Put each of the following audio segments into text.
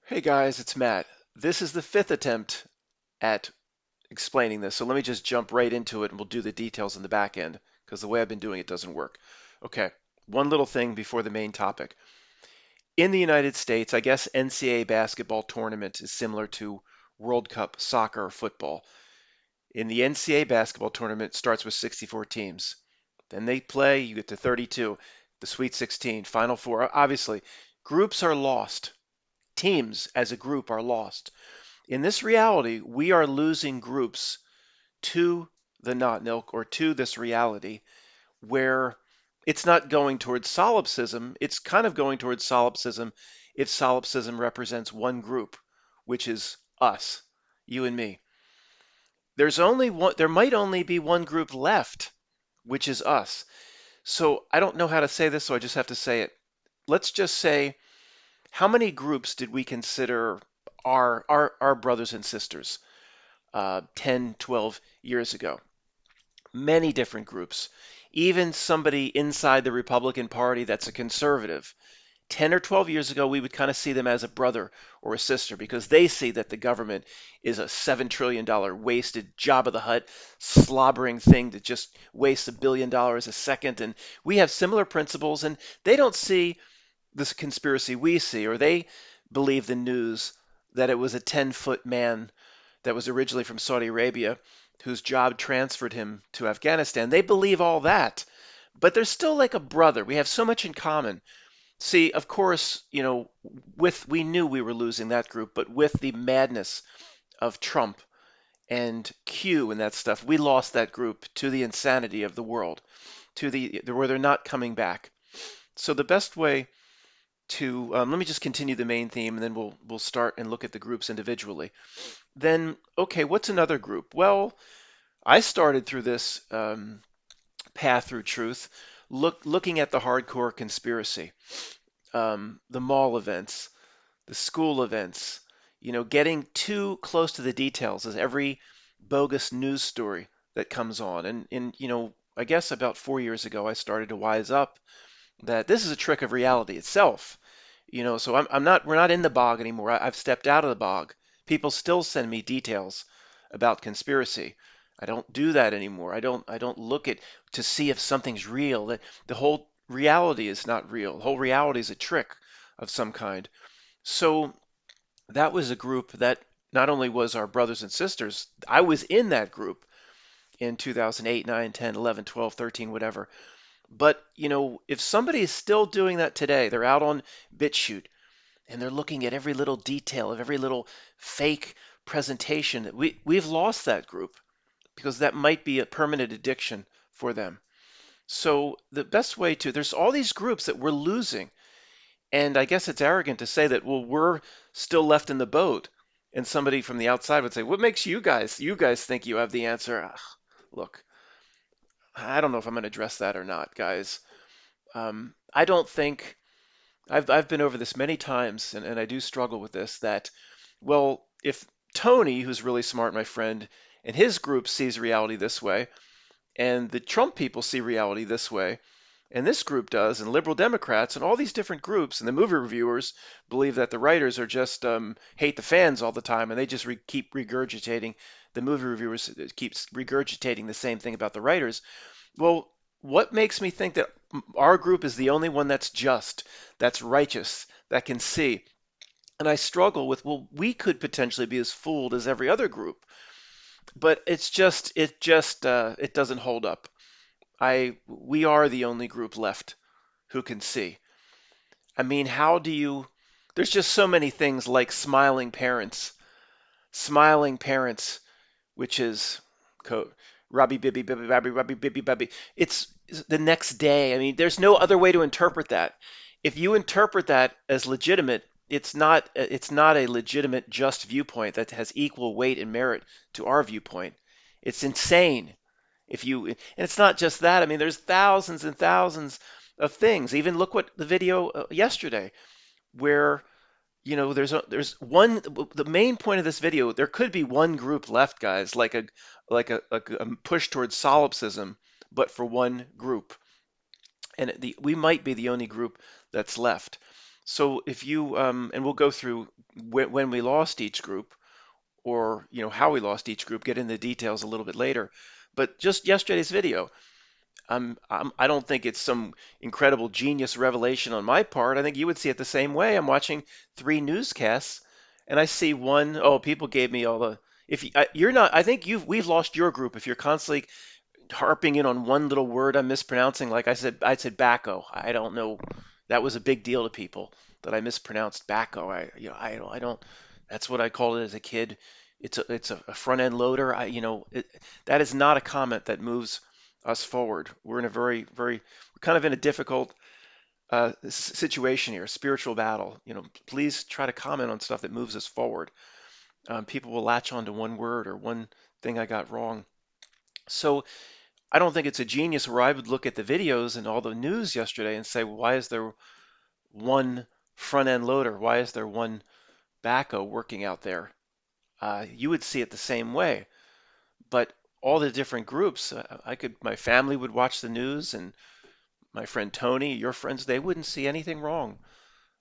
Hey guys, it's Matt. This is the fifth attempt at explaining this, so let me just jump right into it and we'll do the details in the back end because the way I've been doing it doesn't work. Okay, one little thing before the main topic. In the United States, I guess NCAA basketball tournament is similar to World Cup soccer or football. In the NCAA basketball tournament, it starts with 64 teams. Then they play, you get to 32, the Sweet 16, Final Four. Obviously, groups are lost. Teams as a group are lost. In this reality, we are losing groups to the not nilk or to this reality where it's not going towards solipsism. It's kind of going towards solipsism if solipsism represents one group, which is us, you and me. There's only one, there might only be one group left, which is us. So I don't know how to say this, so I just have to say it. Let's just say, how many groups did we consider our brothers and sisters 10, 12 years ago? Many different groups. Even somebody inside the Republican Party that's a conservative. 10 or 12 years ago, we would kind of see them as a brother or a sister because they see that the government is a $7 trillion wasted Job of the Hut slobbering thing that just wastes $1 billion a second. And we have similar principles, and they don't see this conspiracy we see, or they believe the news that it was a 10-foot man that was originally from Saudi Arabia whose job transferred him to Afghanistan. They believe all that, but they're still like a brother. We have so much in common. See, of course, with we knew we were losing that group, but with the madness of Trump and Q and that stuff, we lost that group to the insanity of the world, to the where they're not coming back. So the best way to let me just continue the main theme, and then we'll start and look at the groups individually. Then, okay, what's another group? Well, I started through this path through truth, looking at the hardcore conspiracy, the mall events, the school events, getting too close to the details as every bogus news story that comes on. And I guess about 4 years ago, I started to wise up that this is a trick of reality itself. So we're not in the bog anymore. I've stepped out of the bog. People still send me details about conspiracy. I don't do that anymore. I don't look at to see if something's real. The whole reality is not real. The whole reality is a trick of some kind. So that was a group that not only was our brothers and sisters, I was in that group in 2008, 9, 10, 11, 12, 13, whatever. But, if somebody is still doing that today, they're out on BitChute and they're looking at every little detail of every little fake presentation, we've lost that group because that might be a permanent addiction for them. So the best way to, there's all these groups that we're losing. And I guess it's arrogant to say that, well, we're still left in the boat. And somebody from the outside would say, what makes you guys think you have the answer? Ugh, look, I don't know if I'm going to address that or not, guys. I don't think I've been over this many times, and I do struggle with this. That well, if Tony, who's really smart, my friend, and his group sees reality this way, and the Trump people see reality this way, and this group does, and liberal Democrats, and all these different groups, and the movie reviewers believe that the writers are just hate the fans all the time, and they just keep regurgitating. The movie reviewers keeps regurgitating the same thing about the writers. Well, what makes me think that our group is the only one that's just, that's righteous, that can see? And I struggle with, well, we could potentially be as fooled as every other group, but it doesn't hold up. We are the only group left who can see. I mean, how do you? There's just so many things like smiling parents, which is code. Robbie Bibby Bibby Babby Robbie Bibby Babby. It's the next day. I mean, there's no other way to interpret that. If you interpret that as legitimate, it's not a legitimate just viewpoint that has equal weight and merit to our viewpoint. It's insane. And it's not just that. I mean, there's thousands and thousands of things. Even look what the video yesterday where there's one. The main point of this video, there could be one group left, guys, like a push towards solipsism, but for one group, and we might be the only group that's left. So if you and we'll go through when we lost each group, or how we lost each group. Get into the details a little bit later. But just yesterday's video, I don't think it's some incredible genius revelation on my part. I think you would see it the same way. I'm watching three newscasts, and I see one. Oh, people gave me all the. If you're not, I think we've lost your group if you're constantly harping in on one little word I'm mispronouncing. Like I said bacco. I don't know. That was a big deal to people that I mispronounced bacco. I don't. That's what I called it as a kid. It's a front end loader. That is not a comment that moves us forward. We're in a we're kind of in a difficult situation here, spiritual battle. Please try to comment on stuff that moves us forward. People will latch on to one word or one thing I got wrong. So I don't think it's a genius where I would look at the videos and all the news yesterday and say, well, why is there one front end loader? Why is there one backhoe working out there? You would see it the same way. But all the different groups, my family would watch the news, and my friend Tony, your friends, they wouldn't see anything wrong.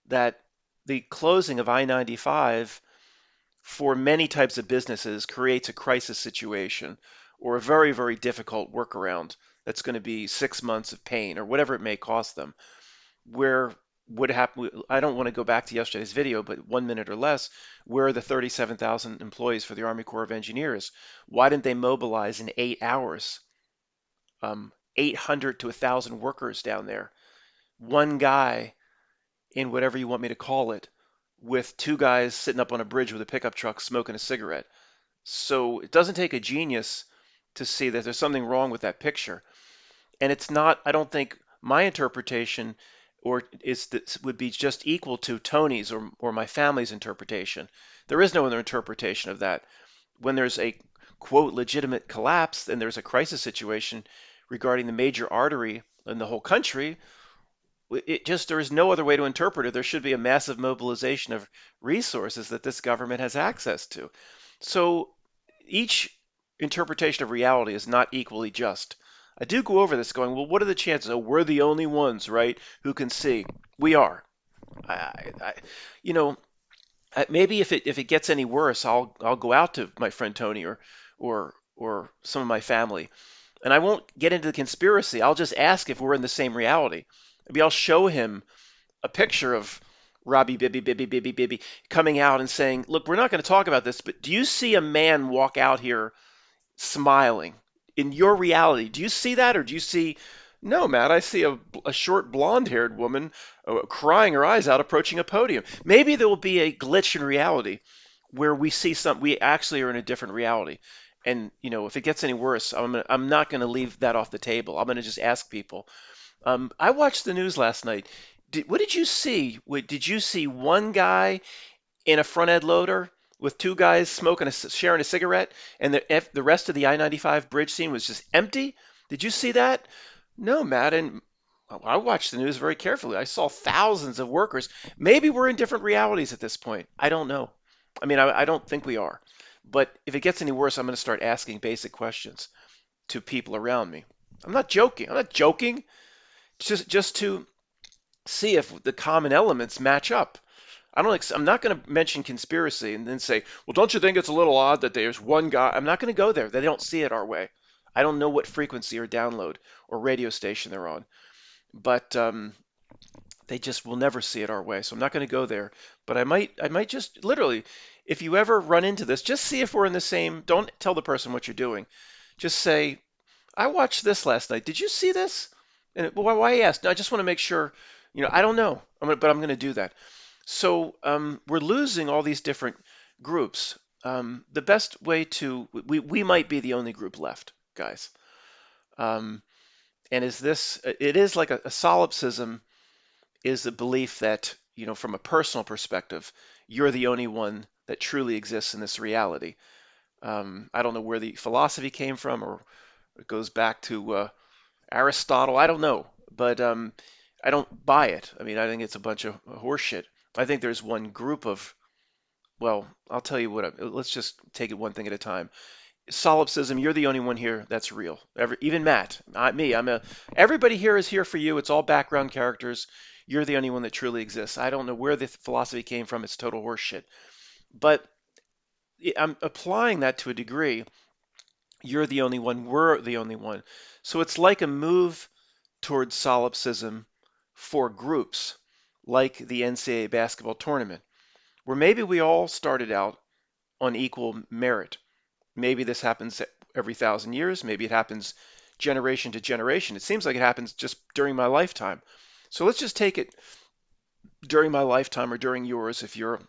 That the closing of I-95 for many types of businesses creates a crisis situation or a very, very difficult workaround that's going to be 6 months of pain or whatever it may cost them. Where would happen? I don't want to go back to yesterday's video, but 1 minute or less, where are the 37,000 employees for the Army Corps of Engineers? Why didn't they mobilize in 8 hours? 800 to 1,000 workers down there. One guy in whatever you want me to call it, with two guys sitting up on a bridge with a pickup truck smoking a cigarette. So it doesn't take a genius to see that there's something wrong with that picture. And it's not, I don't think my interpretation would be just equal to Tony's or my family's interpretation. There is no other interpretation of that. When there's a quote legitimate collapse and there's a crisis situation regarding the major artery in the whole country, there is no other way to interpret it. There should be a massive mobilization of resources that this government has access to. So each interpretation of reality is not equally just. I do go over this going, well, what are the chances? Oh, we're the only ones, right, who can see. We are. I, I, you know, Maybe if it gets any worse, I'll go out to my friend Tony or some of my family, and I won't get into the conspiracy. I'll just ask if we're in the same reality. Maybe I'll show him a picture of Robbie Bibby Bibby Bibby Bibby coming out and saying, "Look, we're not going to talk about this, but do you see a man walk out here smiling in your reality? Do you see that, or do you see?" No, Matt, I see a short blonde-haired woman crying her eyes out approaching a podium. Maybe there will be a glitch in reality where we actually are in a different reality. And if it gets any worse, I'm not going to leave that off the table. I'm going to just ask people. I watched the news last night. What did you see? Did you see one guy in a front end loader with two guys sharing a cigarette, and the rest of the I-95 bridge scene was just empty? Did you see that? No, Matt, and I watched the news very carefully. I saw thousands of workers. Maybe we're in different realities at this point. I don't know. I mean, I don't think we are. But if it gets any worse, I'm going to start asking basic questions to people around me. I'm not joking. I'm not joking. Just to see if the common elements match up. I'm not going to mention conspiracy and then say, well, don't you think it's a little odd that there's one guy? I'm not going to go there. They don't see it our way. I don't know what frequency or download or radio station they're on, but they just will never see it our way. So I'm not going to go there. But I might just literally, if you ever run into this, just see if we're in the same. Don't tell the person what you're doing. Just say, I watched this last night. Did you see this? And why ask? No, I just want to make sure. I don't know. But I'm going to do that. So we're losing all these different groups. The best way we might be the only group left, guys. And it is like a solipsism is the belief that, from a personal perspective, you're the only one that truly exists in this reality. I don't know where the philosophy came from, or it goes back to Aristotle. I don't know, but I don't buy it. I mean, I think it's a bunch of horseshit. I think there's one group of, well, I'll tell you what, let's just take it one thing at a time. Solipsism, you're the only one here that's real. Even Matt, not me. Everybody here is here for you. It's all background characters. You're the only one that truly exists. I don't know where the philosophy came from. It's total horseshit. But I'm applying that to a degree. You're the only one. We're the only one. So it's like a move towards solipsism for groups, like the NCAA basketball tournament, where maybe we all started out on equal merit. Maybe this happens every 1,000 years. Maybe it happens generation to generation. It seems like it happens just during my lifetime. So let's just take it during my lifetime or during yours if you're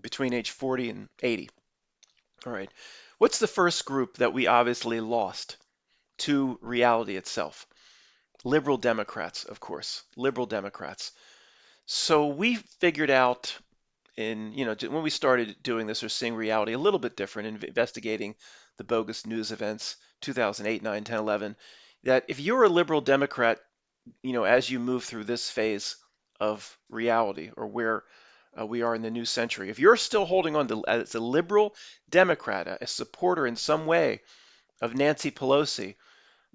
between age 40 and 80. All right. What's the first group that we obviously lost to reality itself? Liberal Democrats, of course. Liberal Democrats. So we figured out when we started doing this or seeing reality a little bit different, investigating the bogus news events, 2008, 9, 10, 11, that if you're a liberal Democrat, as you move through this phase of reality or where we are in the new century, if you're still holding on to as a liberal Democrat, a supporter in some way of Nancy Pelosi,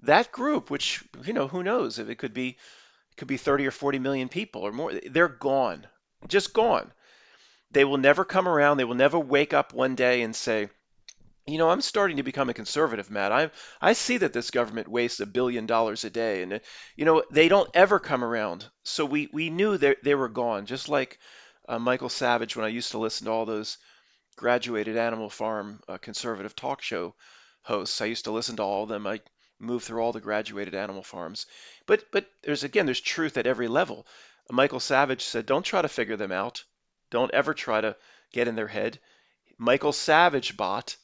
that group, which who knows if it could be 30 or 40 million people or more, they're gone, just gone. They will never come around. They will never wake up one day and say, I'm starting to become a conservative, Matt. I see that this government wastes $1 billion a day, and they don't ever come around. So we knew they were gone. Just like Michael Savage, when I used to listen to all those graduated Animal Farm conservative talk show hosts, I used to listen to all of them. I moved through all the graduated Animal Farms, but there's truth at every level. Michael Savage said, don't try to figure them out. Don't ever try to get in their head. Michael Savage bot,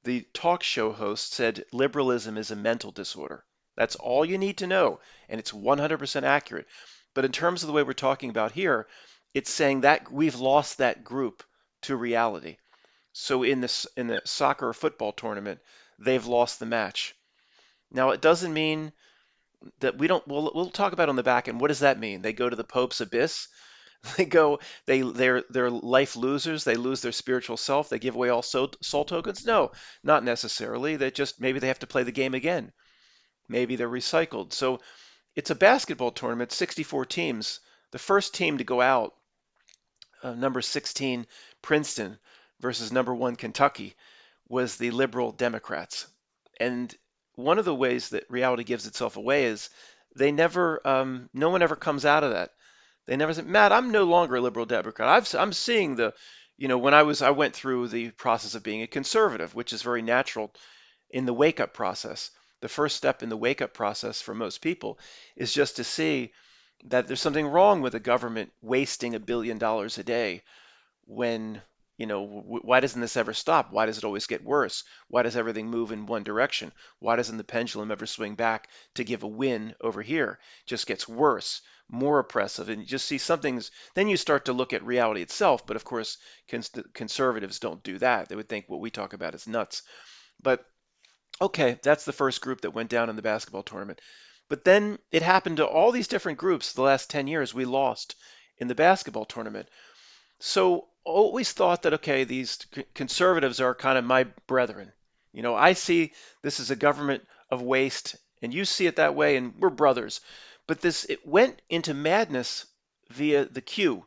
the talk show host, said liberalism is a mental disorder. That's all you need to know, and it's 100% accurate. But in terms of the way we're talking about here, it's saying that we've lost that group to reality. So in the soccer or football tournament, they've lost the match. Now it doesn't mean that we don't. We'll talk about on the back end. What does that mean? They go to the Pope's abyss. They go, they're life losers. They lose their spiritual self. They give away all soul tokens. No, not necessarily. They just maybe they have to play the game again. Maybe they're recycled. So it's a basketball tournament, 64 teams. The first team to go out, number 16 Princeton versus number 1 Kentucky, was the liberal Democrats. And one of the ways that reality gives itself away is no one ever comes out of that. They never said, Matt, I'm no longer a liberal Democrat. I'm seeing when I went through the process of being a conservative, which is very natural in the wake up process. The first step in the wake up process for most people is just to see that there's something wrong with the government wasting $1 billion a day when, why doesn't this ever stop? Why does it always get worse? Why does everything move in one direction? Why doesn't the pendulum ever swing back to give a win over here? It just gets worse, more oppressive, and you just see something's. Then you start to look at reality itself. But of course, conservatives don't do that. They would think what we talk about is nuts. But okay, that's the first group that went down in the basketball tournament. But then it happened to all these different groups the last 10 years we lost in the basketball tournament. So always thought that, okay, these conservatives are kind of my brethren. I see this as a government of waste, and you see it that way, and we're brothers. But it went into madness via the Q,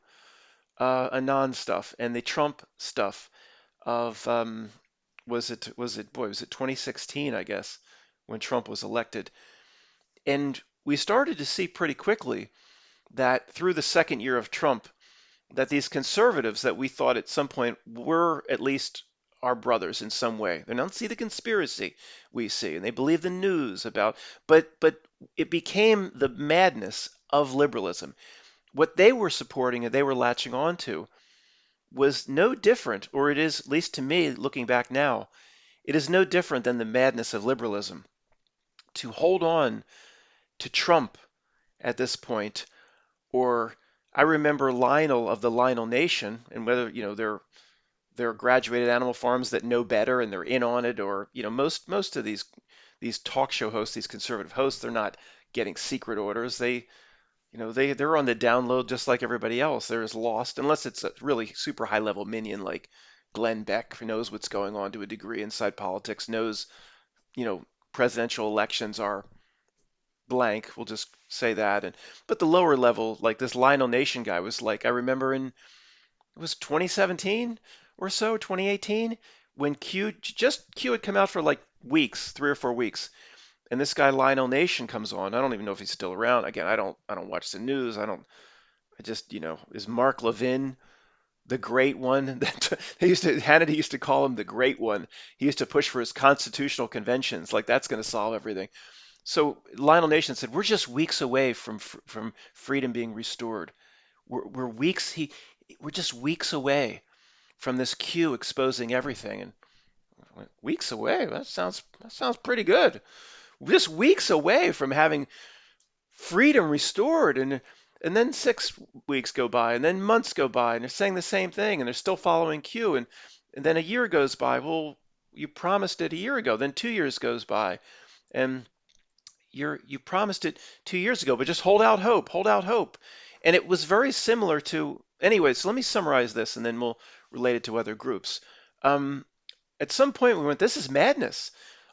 Anon stuff, and the Trump stuff of, was it 2016, I guess, when Trump was elected. And we started to see pretty quickly that through the second year of Trump, that these conservatives that we thought at some point were at least our brothers in some way. They don't see the conspiracy we see, and they believe the news about, but it became the madness of liberalism. What they were supporting and they were latching on to was no different, or it is, at least to me, looking back now, it is no different than the madness of liberalism. To hold on to Trump at this point, or I remember Lionel of the Lionel Nation, and whether they're graduated Animal Farms that know better and they're in on it, or most of these talk show hosts, these conservative hosts, they're not getting secret orders. They're on the download just like everybody else. They're as lost, unless it's a really super high level minion like Glenn Beck, who knows what's going on to a degree inside politics, knows presidential elections are blank. We'll just say that. And but the lower level, like this Lionel Nation guy, was like I remember in it was 2017 or so, 2018, when Q had come out for like weeks, 3 or 4 weeks, and this guy Lionel Nation comes on. I don't even know if he's still around. Again, I don't watch the news. I just is Mark Levin the great one? That Hannity used to call him the great one. He used to push for his constitutional conventions, like that's going to solve everything. So Lionel Nation said, "We're just weeks away from freedom being restored. We're weeks he we're just weeks away from this Q exposing everything." And I went, weeks away? That sounds pretty good. Just weeks away from having freedom restored, and then 6 weeks go by, and then months go by, and they're saying the same thing, and they're still following Q, and then a year goes by. Well, you promised it a year ago. Then 2 years goes by, and you promised it 2 years ago, but just hold out hope, hold out hope. And it was very similar to, anyway, so let me summarize this and then we'll relate it to other groups. Um, at some point we went, this is madness.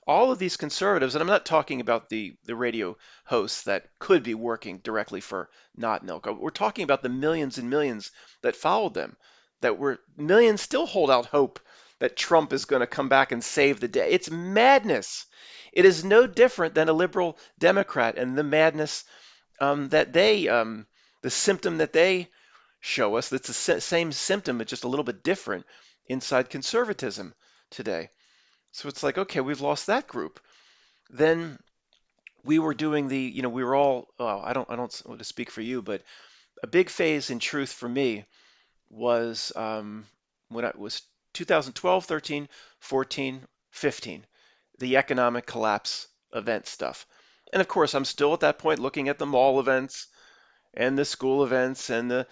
All of these conservatives, and I'm not talking about the radio hosts that could be working directly for Not Milk. We're talking about the millions and millions that followed them, that were millions still hold out hope that Trump is going to come back and save the day. It's madness. It is no different than a liberal Democrat and the madness that the symptom that they show us. That's the same symptom, but just a little bit different inside conservatism today. So it's like, okay, we've lost that group. Then we were doing we were all, oh, I don't want to speak for you, but a big phase in truth for me was when it was 2012, 13, 14, 15, the economic collapse event stuff. And of course, I'm still at that point looking at the mall events and the school events and the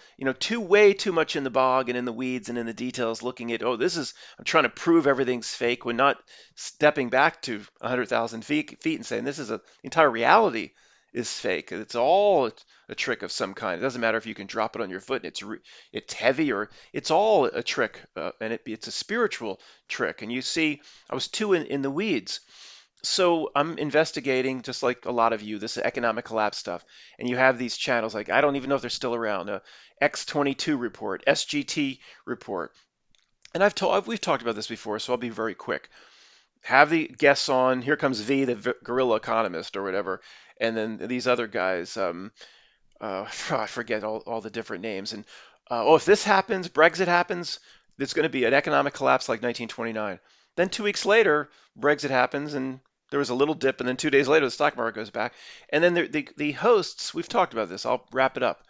way too much in the bog and in the weeds and in the details, looking at, oh, this is, I'm trying to prove everything's fake when not stepping back to 100,000 feet and saying this is the entire reality is fake. It's all a trick of some kind. It doesn't matter if you can drop it on your foot and it's heavy, or it's all a trick, and it's a spiritual trick. And you see, I was too in the weeds. So I'm investigating, just like a lot of you, this economic collapse stuff. And you have these channels, like I don't even know if they're still around. X22 report, SGT report. And we've talked about this before, so I'll be very quick. Have the guests on. Here comes V, the guerrilla economist or whatever, and then these other guys. I forget all the different names. And oh, if this happens, Brexit happens, there's going to be an economic collapse like 1929. Then 2 weeks later, Brexit happens, and there was a little dip, and then 2 days later, the stock market goes back. And then the hosts, we've talked about this. I'll wrap it up.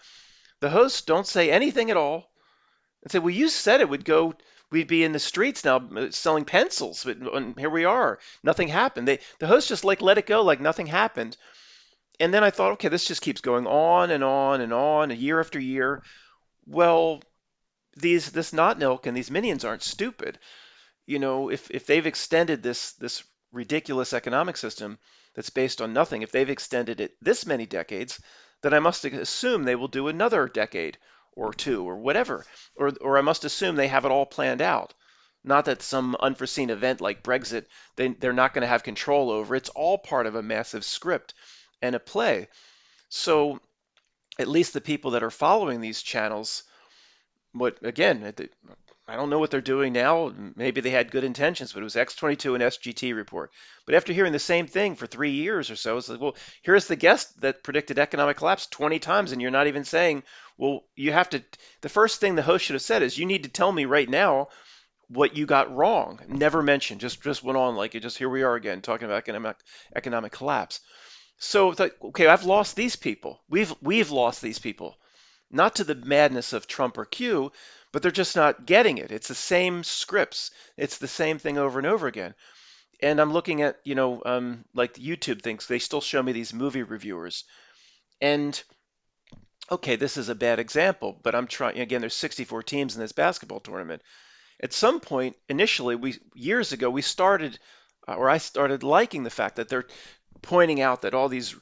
The hosts don't say anything at all and say, "Well, you said it would go. We'd be in the streets now selling pencils, but and here we are. Nothing happened." The hosts just like let it go, like nothing happened. And then I thought, okay, this just keeps going on and on and on, year after year. Well, this not milk and these minions aren't stupid. If they've extended this ridiculous economic system that's based on nothing, if they've extended it this many decades, then I must assume they will do another decade or two or whatever, or I must assume they have it all planned out. Not that some unforeseen event like Brexit they're not going to have control over. It's all part of a massive script and a play. So at least the people that are following these channels, what again, I don't know what they're doing now. Maybe they had good intentions, but it was X22 and SGT report. But after hearing the same thing for 3 years or so, it's like, well, here's the guest that predicted economic collapse 20 times, and you're not even saying, well, you have to. The first thing the host should have said is, you need to tell me right now what you got wrong. Never mentioned, just went on like it just, here we are again talking about economic collapse. So it's like, okay, I've lost these people. We've lost these people, not to the madness of Trump or Q, but they're just not getting it. It's the same scripts. It's the same thing over and over again. And I'm looking at, like YouTube thinks they still show me these movie reviewers. And okay, this is a bad example, but I'm trying, again, there's 64 teams in this basketball tournament. At some point, initially, years ago, or I started liking the fact that they're pointing out that all these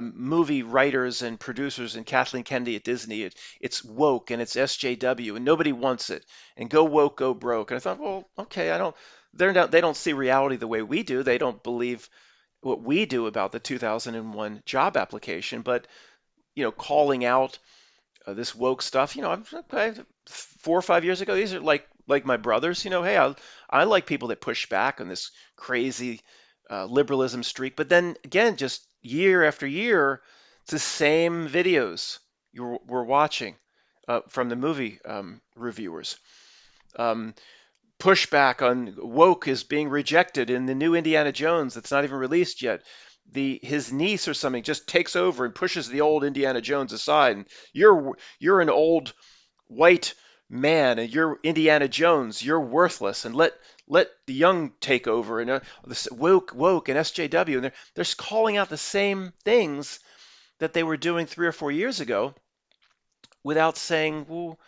movie writers and producers and Kathleen Kennedy at Disney, it's woke and it's SJW and nobody wants it, and go woke, go broke. And I thought, well, okay, they don't see reality the way we do. They don't believe what we do about the 2001 job application, but calling out this woke stuff. Okay, 4 or 5 years ago, these are like my brothers. Hey, I like people that push back on this crazy liberalism streak. But then again, just year after year, it's the same videos we're watching from the movie reviewers. Um, Pushback on woke is being rejected in the new Indiana Jones that's not even released yet. His niece or something just takes over and pushes the old Indiana Jones aside. And you're an old white man and you're Indiana Jones. You're worthless, and let the young take over. And this woke and SJW, and they're calling out the same things that they were doing 3 or 4 years ago without saying, well,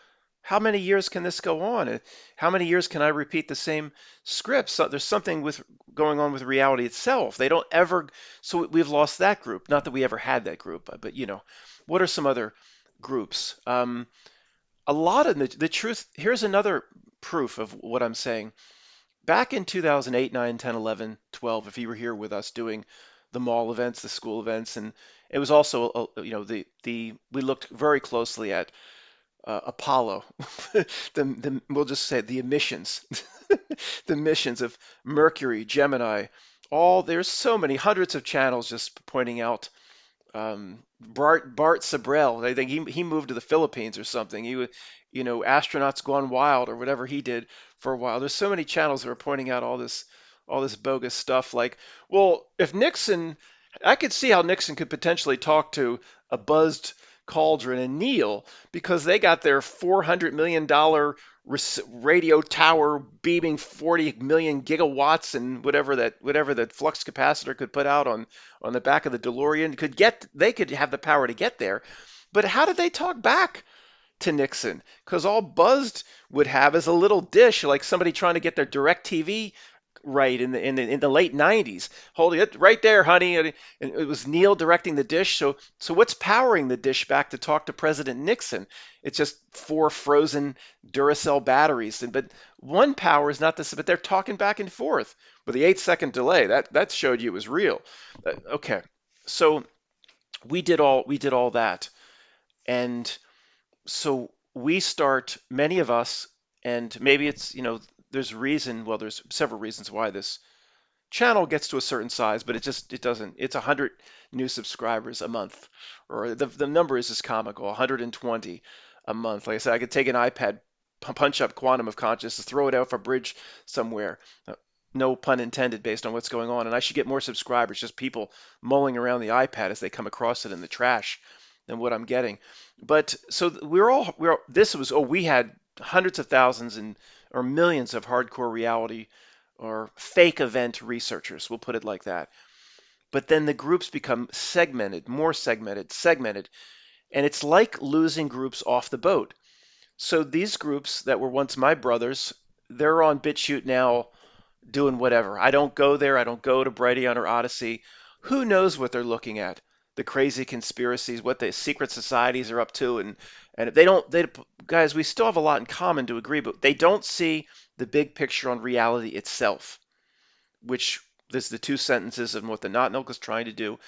how many years can this go on? How many years can I repeat the same script? So there's something with going on with reality itself. They don't ever. So we've lost that group. Not that we ever had that group, but what are some other groups? A lot of the truth. Here's another proof of what I'm saying. Back in 2008, 9, 10, 11, 12, if you were here with us doing the mall events, the school events, and it was also, the we looked very closely at Apollo, we'll just say the emissions, the emissions of Mercury, Gemini, there's so many hundreds of channels just pointing out Bart Sabrell. I think he moved to the Philippines or something. Astronauts gone wild or whatever he did for a while. There's so many channels that are pointing out all this bogus stuff. Like, well, if Nixon, I could see how Nixon could potentially talk to a buzzed Cauldron and Neil because they got their $400 million radio tower beaming 40 million gigawatts and whatever that flux capacitor could put out on the back of the DeLorean they could have the power to get there. But how did they talk back to Nixon? Because all buzzed would have is a little dish, like somebody trying to get their direct TV right in the late 90s, holding it right there, honey, and it was Neil directing the dish. So what's powering the dish back to talk to President Nixon? It's just four frozen Duracell batteries, but one power is not this, but they're talking back and forth with the 8-second delay. That showed you it was real. Okay, so we did all that, and so many of us, and maybe it's, there's several reasons why this channel gets to a certain size, but it doesn't. It's 100 new subscribers a month, or the number is just comical, 120 a month. Like I said, I could take an iPad, punch up Quantum of Consciousness, throw it off a bridge somewhere. No pun intended, based on what's going on. And I should get more subscribers, just people mulling around the iPad as they come across it in the trash than what I'm getting. But so we had hundreds of thousands or millions of hardcore reality or fake event researchers, we'll put it like that. But then the groups become segmented, more segmented, and it's like losing groups off the boat. So these groups that were once my brothers, they're on BitChute now doing whatever. I don't go there. I don't go to Brighteon or Odyssey. Who knows what they're looking at? The crazy conspiracies, what the secret societies are up to, and if guys, we still have a lot in common to agree, but they don't see the big picture on reality itself, which is the two sentences of what the Not Milk is trying to do.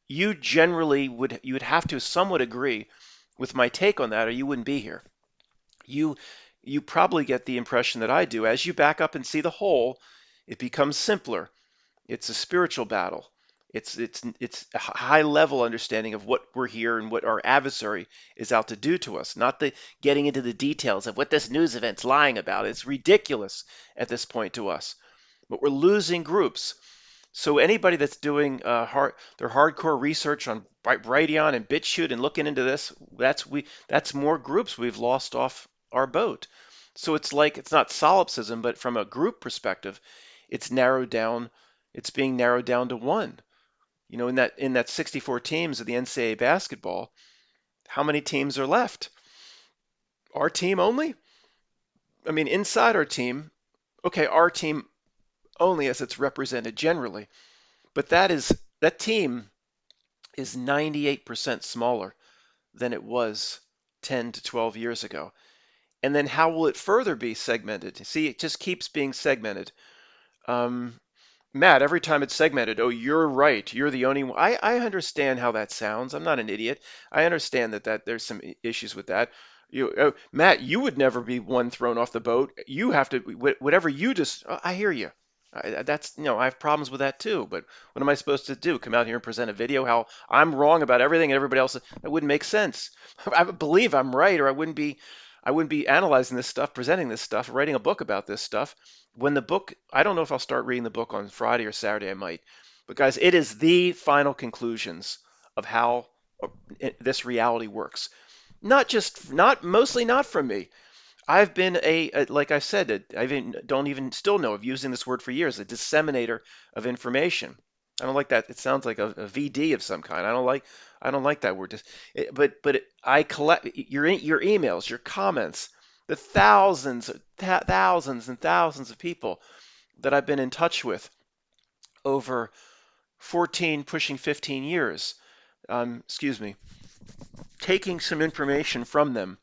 You generally would have to somewhat agree with my take on that, or you wouldn't be here. You you probably get the impression that I do. As you back up and see the whole, it becomes simpler. It's a spiritual battle. It's a high level understanding of what we're here and what our adversary is out to do to us, not the getting into the details of what this news event's lying about. It's ridiculous at this point to us. But we're losing groups. So anybody that's doing their hardcore research on Brighteon and BitChute and looking into this, that's more groups we've lost off our boat. So it's not solipsism, but from a group perspective, it's narrowed down. It's being narrowed down to one. In that 64 teams of the NCAA basketball, how many teams are left? Our team only? I mean, inside our team, okay, our team only as it's represented generally, but that team is 98% smaller than it was 10 to 12 years ago. And then how will it further be segmented? See, it just keeps being segmented. Um, Matt, every time it's segmented, oh, you're right. You're the only one. I understand how that sounds. I'm not an idiot. I understand that there's some issues with that. Matt, you would never be one thrown off the boat. You have to, whatever you just, I hear you. I have problems with that too. But what am I supposed to do? Come out here and present a video how I'm wrong about everything and everybody else? That wouldn't make sense. I believe I'm right, or I wouldn't be analyzing this stuff, presenting this stuff, writing a book about this stuff. When the book, I don't know if I'll start reading the book on Friday or Saturday, I might. But guys, it is the final conclusions of how this reality works. Mostly not from me. I've been like I said, don't even still know of using this word for years, a disseminator of information. I don't like that. It sounds like a VD of some kind. I don't like that word. I collect your emails, your comments, the thousands and thousands of people that I've been in touch with over 14, pushing 15 years. Excuse me, taking some information from them,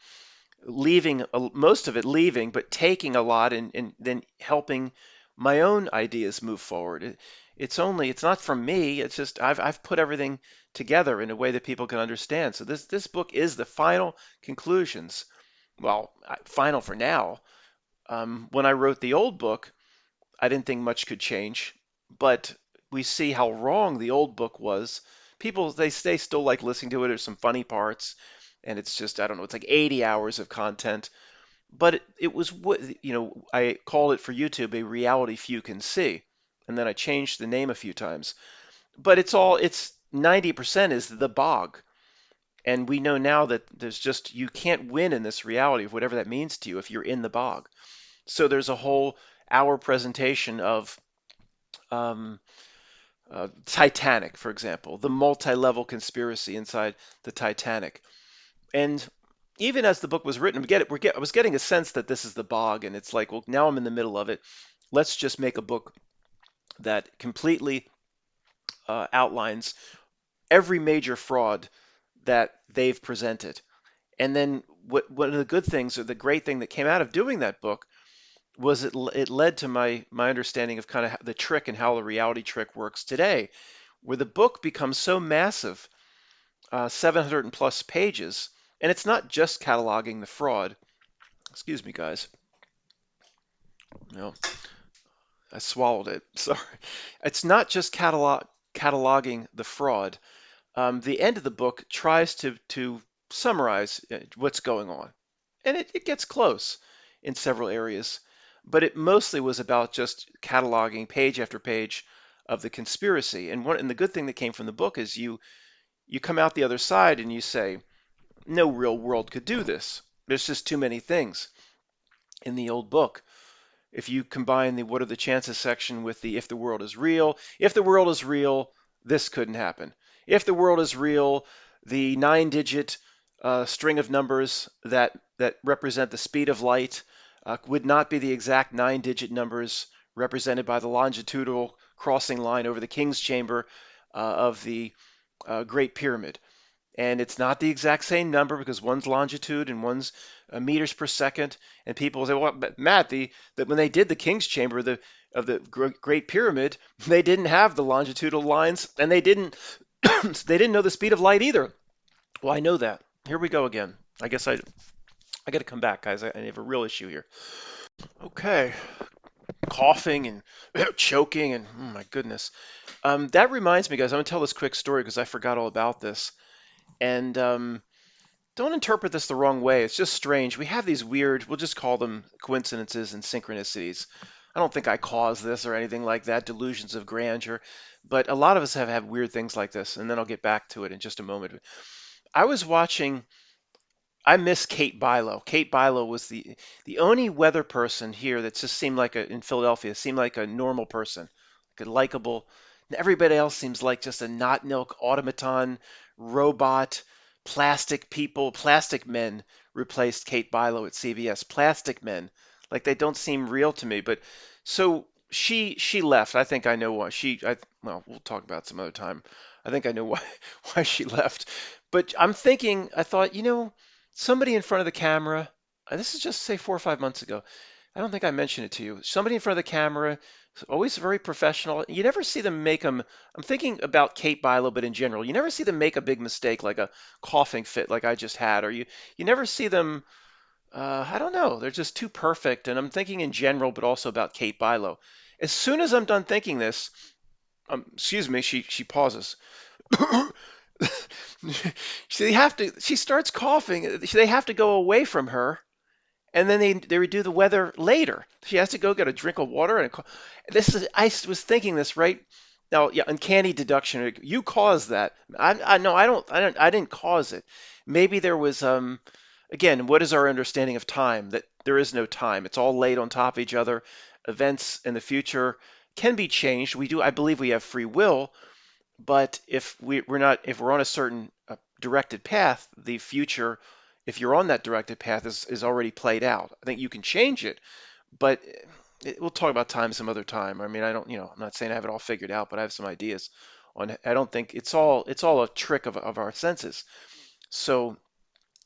leaving most of it leaving, but taking a lot and then helping my own ideas move forward. It's not from me. It's just I've put everything together in a way that people can understand. So this book is the final conclusions. Well, final for now. When I wrote the old book, I didn't think much could change, but we see how wrong the old book was. People they still like listening to it. There's some funny parts, and it's just I don't know. It's like 80 hours of content, but it was I called it for YouTube a reality few can see, and then I changed the name a few times. But it's 90% is the bog, and we know now that there's just you can't win in this reality of whatever that means to you if you're in the bog. So there's a whole hour presentation of um, Titanic, for example, the multi-level conspiracy inside the Titanic. And even as the book was written, I was getting a sense that this is the bog, and it's like, well, now I'm in the middle of it. Let's just make a book that completely outlines every major fraud that they've presented. And then one of the good things, or the great thing that came out of doing that book, was it led to my understanding of kind of the trick and how the reality trick works today, where the book becomes so massive, 700 plus pages, and it's not just cataloging the fraud. Excuse me, guys. No, I swallowed it. Sorry. It's not just cataloging the fraud. The end of the book tries to summarize what's going on, and it gets close in several areas, but it mostly was about just cataloging page after page of the conspiracy. And the good thing that came from the book is you come out the other side and you say, no real world could do this. There's just too many things in the old book. If you combine the what are the chances section with the if the world is real, this couldn't happen. If the world is real, the 9-digit string of numbers that represent the speed of light would not be the exact 9-digit numbers represented by the longitudinal crossing line over the king's chamber of the Great Pyramid. And it's not the exact same number because one's longitude and one's meters per second. And people say, well, but Matt, that when they did the King's Chamber of the Great Pyramid, they didn't have the longitudinal lines, and they didn't they didn't know the speed of light either. Well, I know that. Here we go again. I guess I got to come back, guys. I have a real issue here. Okay, coughing and choking and oh my goodness. That reminds me, guys. I'm gonna tell this quick story because I forgot all about this. And don't interpret this the wrong way. It's just strange. We have these weird, we'll just call them coincidences and synchronicities. I don't think I caused this or anything like that, delusions of grandeur. But a lot of us have had weird things like this, and then I'll get back to it in just a moment. I was watching, I miss Kate Bilo. Kate Bilo was the only weather person here that just seemed like in Philadelphia, seemed like a normal person, like a likable. Everybody else seems like just a not milk automaton, robot, plastic men replaced Kate Bilo at CVS. Plastic men, like they don't seem real to me. But so she left. I think I know why. Well, we'll talk about it some other time. I think I know why why she left. But I thought, somebody in front of the camera. This is just say 4 or 5 months ago. I don't think I mentioned it to you. Somebody in front of the camera, always very professional. You never see them make them. I'm thinking about Kate Bilo, but in general, you never see them make a big mistake like a coughing fit like I just had, or you never see them. I don't know. They're just too perfect. And I'm thinking in general, but also about Kate Bilo. As soon as I'm done thinking this, excuse me, she pauses. She starts coughing. They have to go away from her, and then they redo the weather later. She has to go get a drink of water this is I was thinking this right now. Yeah, uncanny deduction. You caused that. I no, I didn't cause it. Maybe there was again, what is our understanding of time? That there is no time. It's all laid on top of each other. Events in the future can be changed. I believe we have free will, but if we're on a certain directed path, the future, if you're on that directed path, is already played out. I think you can change it, but we'll talk about time some other time. I mean, I don't, I'm not saying I have it all figured out, but I have some ideas on. I don't think it's all a trick of our senses. So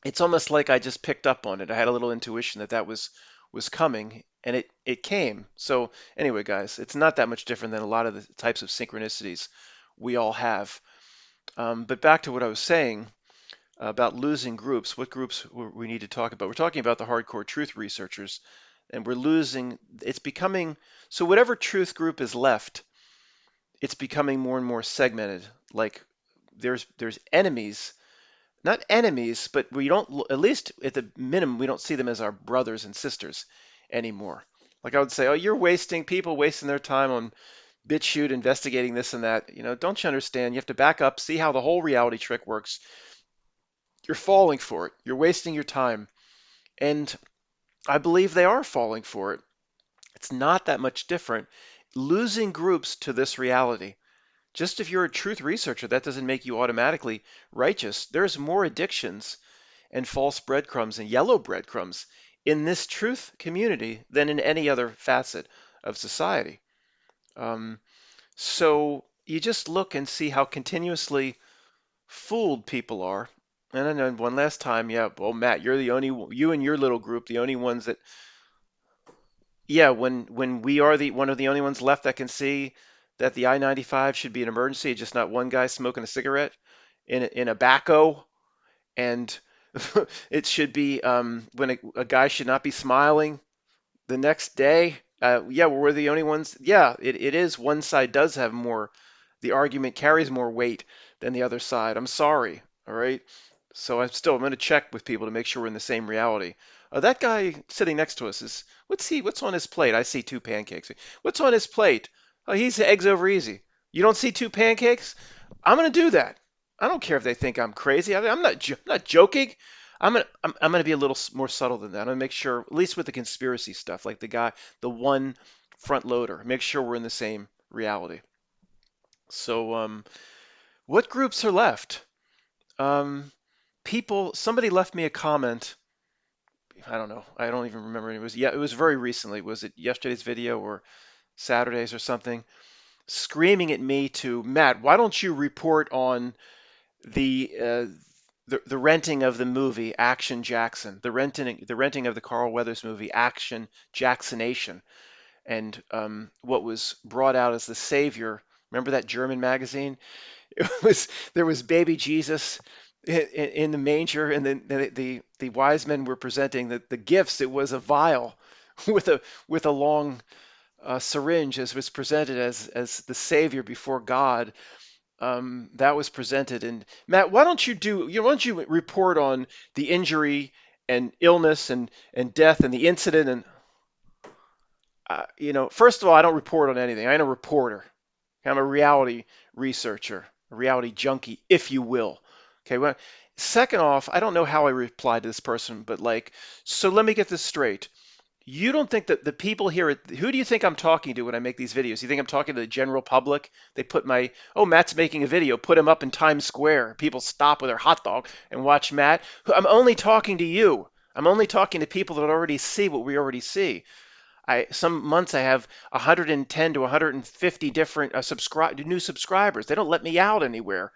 it's almost like I just picked up on it. I had a little intuition that was coming, and it came. So anyway, guys, it's not that much different than a lot of the types of synchronicities we all have. But back to what I was saying about losing groups. What groups we need to talk about? We're talking about the hardcore truth researchers, and we're losing. It's becoming so. Whatever truth group is left, it's becoming more and more segmented. Like there's enemies, not enemies, but we don't, at least at the minimum, we don't see them as our brothers and sisters anymore. Like I would say, oh, you're wasting people wasting their time on BitChute investigating this and that. Don't you understand? You have to back up, see how the whole reality trick works. You're falling for it. You're wasting your time. And I believe they are falling for it. It's not that much different. Losing groups to this reality. Just if you're a truth researcher, that doesn't make you automatically righteous. There's more addictions and false breadcrumbs and yellow breadcrumbs in this truth community than in any other facet of society. Um, so you just look and see how continuously fooled people are. And then one last time, yeah, well, Matt, you and your little group, the only ones that, yeah, when we are the one of the only ones left that can see that the I-95 should be an emergency, just not one guy smoking a cigarette in a backhoe, and it should be when a guy should not be smiling the next day. Yeah, we're the only ones. Yeah, it is. One side does have more. The argument carries more weight than the other side. I'm sorry. All right. So I'm going to check with people to make sure we're in the same reality. That guy sitting next to us what's on his plate? I see two pancakes. What's on his plate? Oh, he's eggs over easy. You don't see two pancakes? I'm going to do that. I don't care if they think I'm crazy. I'm not joking. I'm gonna be a little more subtle than that. I'm gonna make sure, at least with the conspiracy stuff, like the one front loader, make sure we're in the same reality. So, what groups are left? Um, somebody left me a comment. I don't know. I don't even remember. It was very recently. Was it yesterday's video or Saturday's or something? Screaming at me to Matt, why don't you report on the uh, the renting of the movie Action Jackson, the renting of the Carl Weathers movie Action Jacksonation, and what was brought out as the savior. Remember that German magazine? There was baby Jesus in the manger, and then the wise men were presenting the gifts. It was a vial with a long syringe, as was presented as the savior before God. That was presented. And Matt, why don't you report on the injury and illness and death and the incident? And first of all, I don't report on anything. I'm a reporter. I'm a reality researcher, a reality junkie, if you will. Okay. Well, second off, I don't know how I replied to this person, but so let me get this straight. You don't think that the people here, who do you think I'm talking to when I make these videos? You think I'm talking to the general public? They put Matt's making a video, put him up in Times Square. People stop with their hot dog and watch Matt. I'm only talking to you. I'm only talking to people that already see what we already see. Some months I have 110 to 150 different new subscribers. They don't let me out anywhere.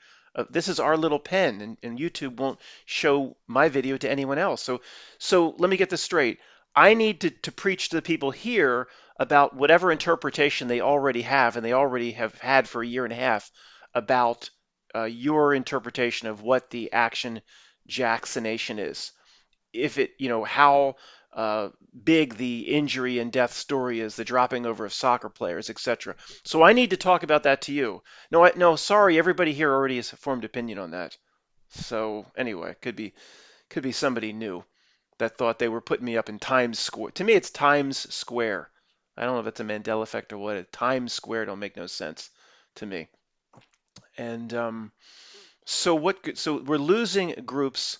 This is our little pen, and YouTube won't show my video to anyone else. So let me get this straight. I need to preach to the people here about whatever interpretation they already have and they already have had for a year and a half about your interpretation of what the action Jacksonation is. If it, how uh, big the injury and death story is, the dropping over of soccer players, etc. So I need to talk about that to you. No, no, sorry, everybody here already has a formed opinion on that. So anyway, could be somebody new that thought they were putting me up in Times Square. To me, it's Times Square. I don't know if it's a Mandela effect or what. Times Square don't make no sense to me. And so we're losing groups,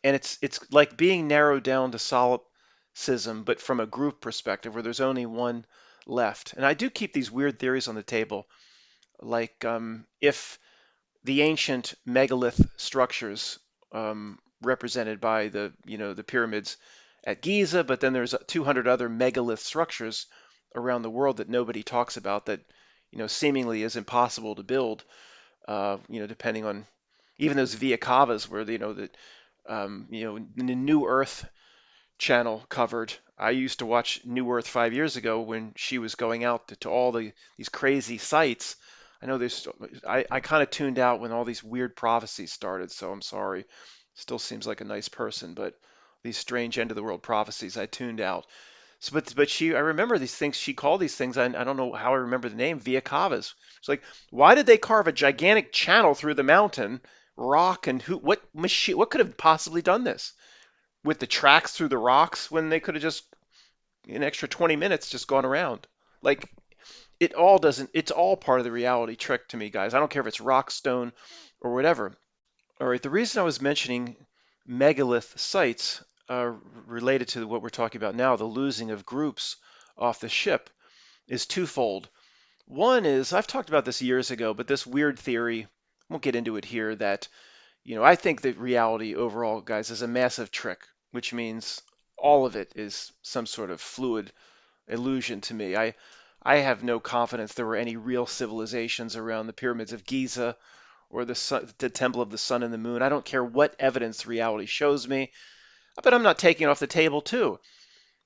and it's like being narrowed down to solipsism, but from a group perspective where there's only one left. And I do keep these weird theories on the table, like if the ancient megalith structures represented by the pyramids at Giza, but then there's 200 other megalith structures around the world that nobody talks about that seemingly is impossible to build. Depending on even those Via Cavas where the New Earth channel covered. I used to watch New Earth 5 years ago when she was going out to all these crazy sites. I know there's I kind of tuned out when all these weird prophecies started, so I'm sorry. Still seems like a nice person, but these strange end of the world prophecies, I tuned out. So, but I remember these things. She called these things. I don't know how I remember the name. Via Cavas. It's like, why did they carve a gigantic channel through the mountain, rock, and what machine? What could have possibly done this with the tracks through the rocks when they could have just an extra 20 minutes just gone around? Like it all doesn't. It's all part of the reality trick to me, guys. I don't care if it's rock, stone, or whatever. All right. The reason I was mentioning megalith sites related to what we're talking about now, the losing of groups off the ship, is twofold. One is, I've talked about this years ago, but this weird theory, won't get into it here, that, I think that reality overall, guys, is a massive trick, which means all of it is some sort of fluid illusion to me. I have no confidence there were any real civilizations around the pyramids of Giza or the Temple of the Sun and the Moon. I don't care what evidence reality shows me, but I'm not taking it off the table too.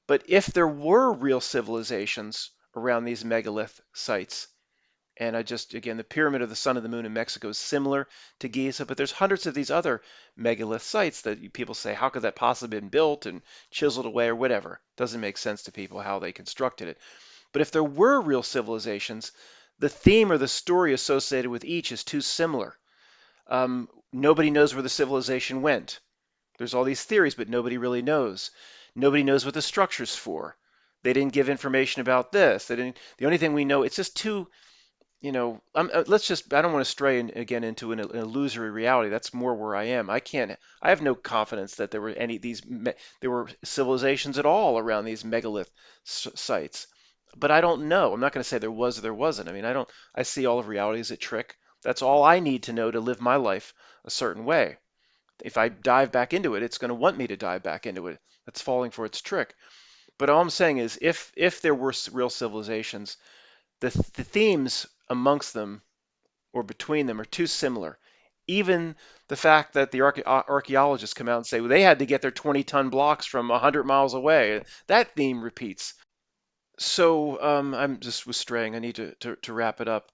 But if there were real civilizations around these megalith sites, and again, the Pyramid of the Sun and the Moon in Mexico is similar to Giza, but there's hundreds of these other megalith sites that people say, how could that possibly have been built and chiseled away or whatever? Doesn't make sense to people how they constructed it. But if there were real civilizations, the theme or the story associated with each is too similar. Nobody knows where the civilization went. There's all these theories, but nobody really knows. Nobody knows what the structure's for. They didn't give information about this. They didn't. The only thing we know, it's just too, I don't want to stray again into an illusory reality. That's more where I am. I have no confidence that there were there were civilizations at all around these megalith sites. But I don't know. I'm not going to say there was or there wasn't. I mean, I see all of reality as a trick. That's all I need to know to live my life a certain way. If I dive back into it, it's going to want me to dive back into it. That's falling for its trick. But all I'm saying is, if there were real civilizations, the themes amongst them or between them are too similar. Even the fact that the archaeologists come out and say, well, they had to get their 20-ton blocks from 100 miles away, that theme repeats. So I'm just was straying. I need to wrap it up.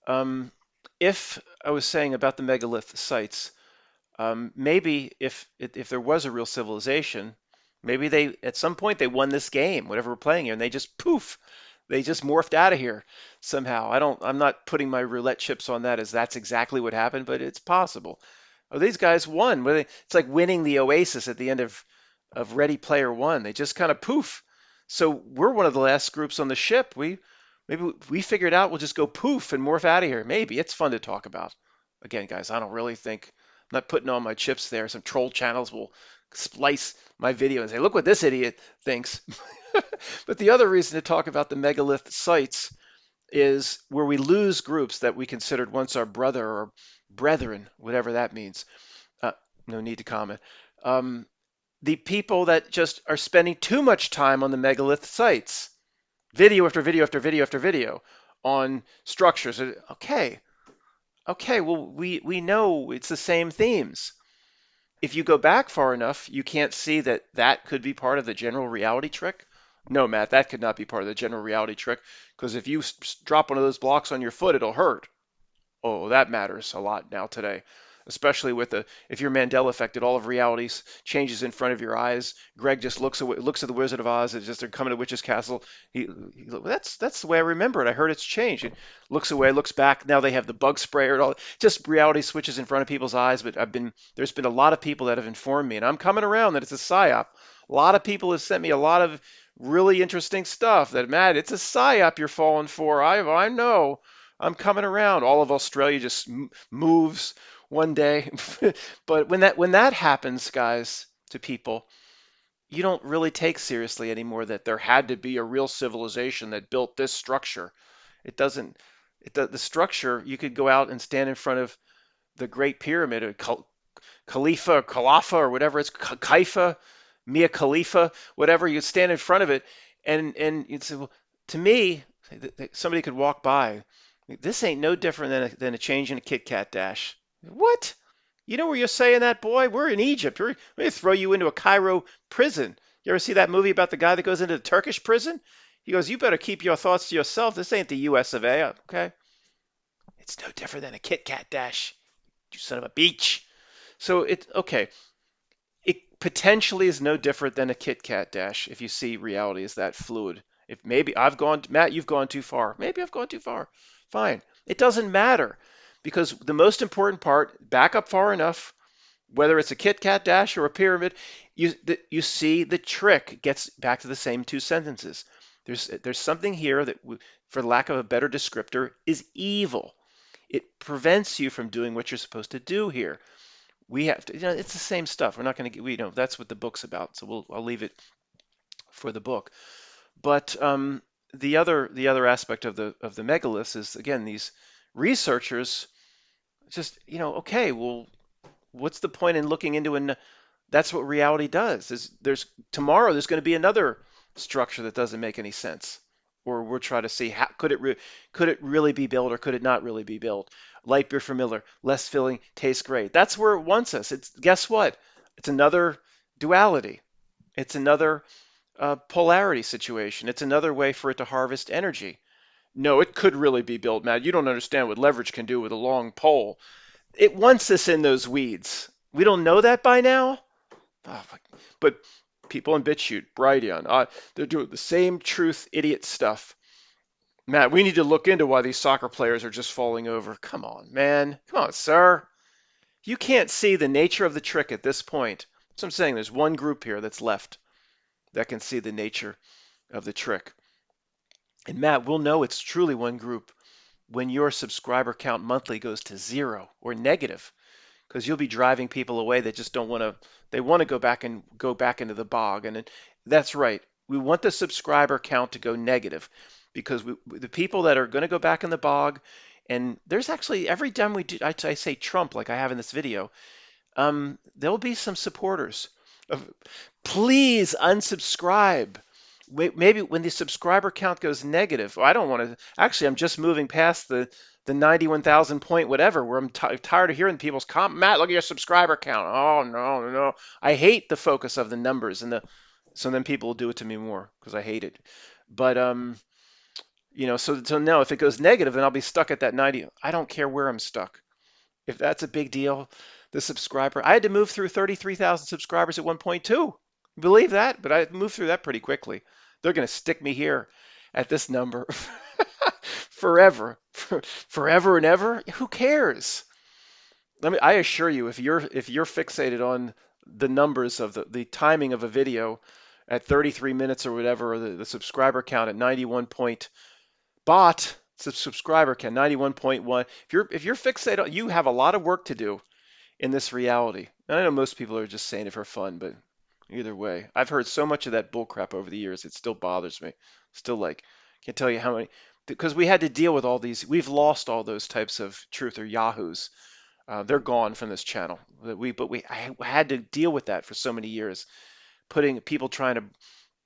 Um, if I was saying about the megalith sites, maybe if there was a real civilization, maybe they at some point they won this game, whatever we're playing here, and they just poof, they just morphed out of here somehow. I'm not putting my roulette chips on that as that's exactly what happened, but it's possible. Oh, these guys won. It's like winning the Oasis at the end of Ready Player One. They just kind of poof. So we're one of the last groups on the ship. Maybe we figured out we'll just go poof and morph out of here. Maybe it's fun to talk about. Again, guys, I don't really think I'm not putting all my chips there. Some troll channels will splice my video and say, look what this idiot thinks. But the other reason to talk about the megalith sites is where we lose groups that we considered once our brother or brethren, whatever that means. Uh, no need to comment. Um, the people that just are spending too much time on the megalith sites, video after video after video after video on structures. Okay, well, we know it's the same themes. if you go back far enough, you can't see that that could be part of the general reality trick. No, Matt, that could not be part of the general reality trick because if you drop one of those blocks on your foot, it'll hurt. Oh, that matters a lot now today, especially with the if you're Mandela affected, all of reality changes in front of your eyes. Greg just looks at the Wizard of Oz. It's just they're coming to Witch's Castle. That's the way I remember it. I heard it's changed. It looks away, looks back. Now they have the bug sprayer and all. Just reality switches in front of people's eyes. But there's been a lot of people that have informed me, and I'm coming around that it's a psyop. A lot of people have sent me a lot of really interesting stuff that Matt, it's a psyop you're falling for. I know. I'm coming around. All of Australia just moves one day. But when that happens, guys, to people, you don't really take seriously anymore that there had to be a real civilization that built this structure. It doesn't. The structure. You could go out and stand in front of the Great Pyramid, or Khalifa, Khalifa, or whatever it's Kaifa, Mia Khalifa, whatever. You stand in front of it, and you'd say, well, to me, somebody could walk by. This ain't no different than a change in a Kit Kat dash. What? You know where you're saying that, boy? We're in Egypt. We're going to throw you into a Cairo prison. You ever see that movie about the guy that goes into the Turkish prison? He goes, you better keep your thoughts to yourself. This ain't the US of A, okay? It's no different than a Kit Kat dash, you son of a beach. So okay. It potentially is no different than a Kit Kat dash if you see reality is that fluid. If maybe Matt, you've gone too far. Maybe I've gone too far. Fine. It doesn't matter because the most important part, back up far enough, whether it's a Kit Kat dash or a pyramid, you see the trick gets back to the same two sentences. There's something here that, for lack of a better descriptor, is evil. It prevents you from doing what you're supposed to do here. We have to, it's the same stuff. We're not going to get, that's what the book's about. So I'll leave it for the book. But the other aspect of the megaliths is, again, these researchers just, okay, well, what's the point in looking into that's what reality does. Tomorrow there's going to be another structure that doesn't make any sense, or we'll try to see how could it really be built or could it not really be built. Light beer for Miller, less filling, tastes great. That's where it wants us. It's guess what? It's another duality. It's another polarity situation. It's another way for it to harvest energy. No, it could really be built, Matt. You don't understand what leverage can do with a long pole. It wants us in those weeds. We don't know that by now? Oh, but people in BitChute, Brighteon, they're doing the same truth idiot stuff. Matt, we need to look into why these soccer players are just falling over. Come on, man. Come on, sir. You can't see the nature of the trick at this point. So I'm saying there's one group here that's left that can see the nature of the trick. And Matt, we'll know it's truly one group when your subscriber count monthly goes to 0 or negative, because you'll be driving people away that just don't want to. They want to go back into the bog, and that's right. We want the subscriber count to go negative, because the people that are going to go back in the bog, and there's actually every time we do, I say Trump like I have in this video, there'll be some supporters of, please unsubscribe. Maybe when the subscriber count goes negative, I don't want to. Actually, I'm just moving past the 91,000 point whatever, where I'm tired of hearing people's comment. Matt, look at your subscriber count. Oh no, no, I hate the focus of the numbers so then people will do it to me more because I hate it. But so no, if it goes negative, then I'll be stuck at that 90. I don't care where I'm stuck. If that's a big deal, the subscriber. I had to move through 33,000 subscribers at one point too. Believe that? But I moved through that pretty quickly. They're going to stick me here at this number forever, forever and ever. Who cares? I assure you, if you're fixated on the numbers of the timing of a video at 33 minutes or whatever, or the subscriber count at 91 point subscriber count 91.1. If you're fixated on, you have a lot of work to do in this reality. And I know most people are just saying it for fun, but either way, I've heard so much of that bullcrap over the years, it still bothers me. Still, like, can't tell you how many, because we had to deal with all these. We've lost all those types of truth or yahoos. They're gone from this channel. I had to deal with that for so many years, putting people trying to.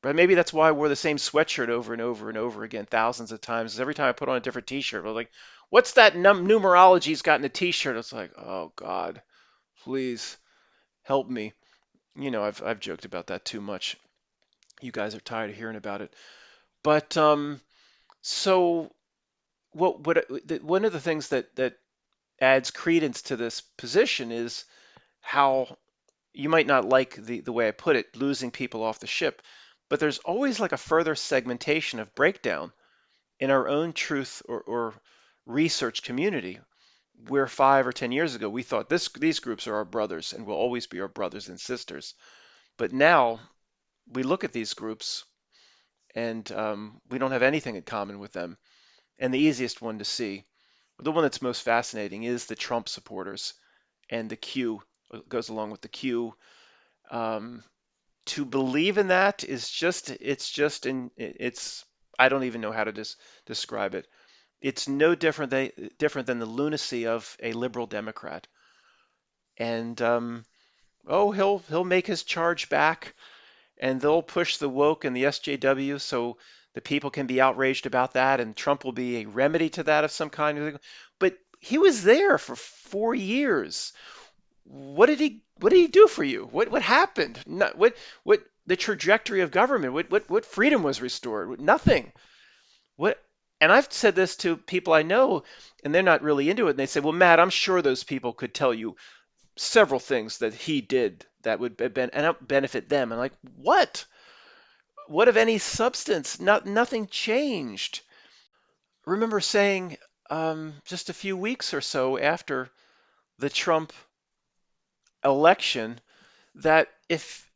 But maybe that's why I wore the same sweatshirt over and over and over again, thousands of times. Every time I put on a different T-shirt, I was like, "What's that numerology's got in the T-shirt?" It's like, "Oh God, please." help me. I've joked about that too much. You guys are tired of hearing about it. But so one of the things that adds credence to this position is how you might not like the way I put it, losing people off the ship, but there's always like a further segmentation of breakdown in our own truth or research community, where 5 or 10 years ago we thought these groups are our brothers and will always be our brothers and sisters. But now we look at these groups and we don't have anything in common with them. And the easiest one to see, the one that's most fascinating, is the Trump supporters and the Q goes along with the Q. Um, to believe in that is it's I don't even know how to describe it. It's no different than the lunacy of a liberal Democrat. And oh, he'll make his charge back, and they'll push the woke and the SJW so the people can be outraged about that, and Trump will be a remedy to that of some kind. But he was there for 4 years. What did he do for you? What happened? What the trajectory of government? What freedom was restored? Nothing. What and I've said this to people I know, and they're not really into it. And they say, "Well, Matt, I'm sure those people could tell you several things that he did that would benefit them." And like, what? What of any substance? Nothing changed. Remember saying just a few weeks or so after the Trump election that if